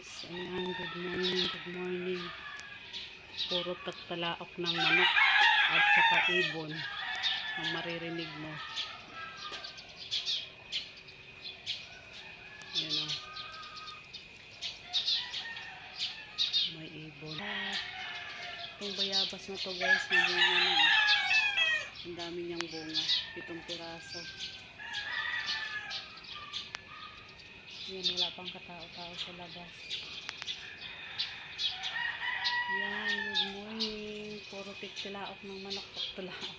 guys. Ayan, good morning, good morning. Puro tagtalaok ng manok at saka ibon ang maririnig mo. Ayan o. May ibon. Itong bayabas na to guys, nabunga na. Ang dami niyang bunga. 7 piraso. Yan, wala pang katao-tao sa labas. Yan, good morning. Puro tigtilaok ng manok, pagtulaok.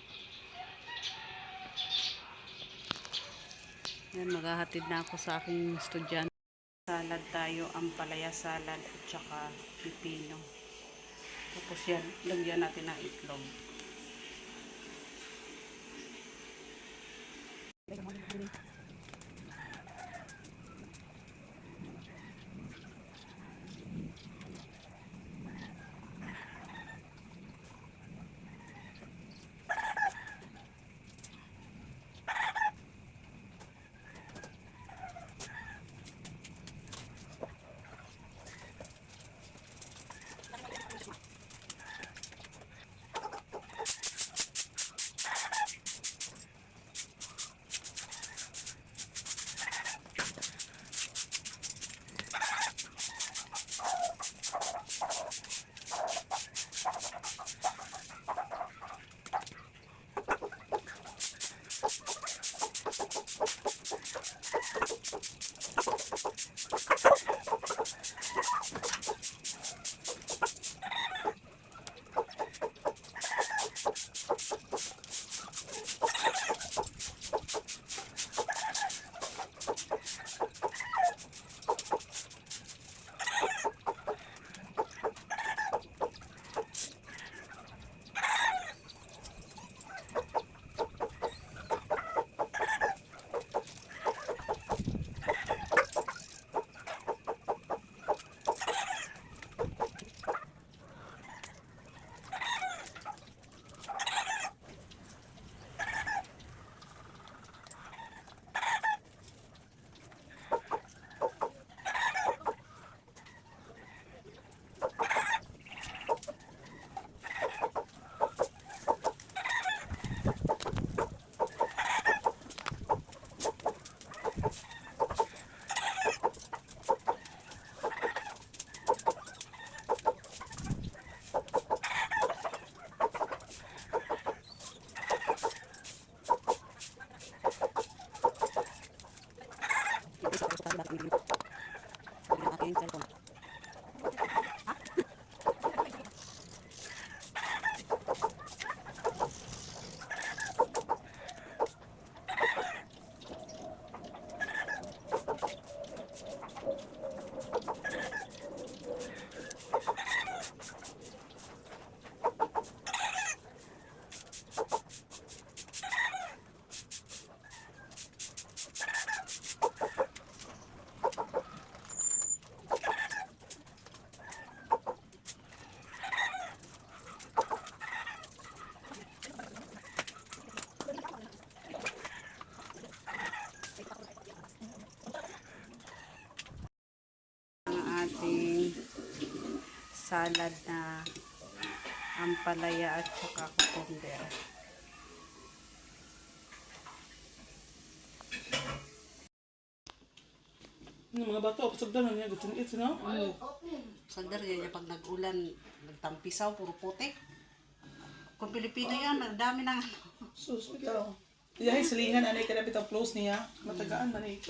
Yan, maghahatid na ako sa aking estudyante. Salad tayo, ampalaya salad at saka pipino. Tapos yan, lagyan natin ng itlog. Aking cellphone. Ating salad na ampalaya at saka cucumber. Mga bata, pasagdan na niya. Gusto niya ito, no? Sagdar yan pag nag-ulan, nagtampisaw, puro putik. Kung Pilipino yan, ang dami ng Sus, ikaw. Iyahay silingan, anay ka na bitang close niya. Matagaan man eh.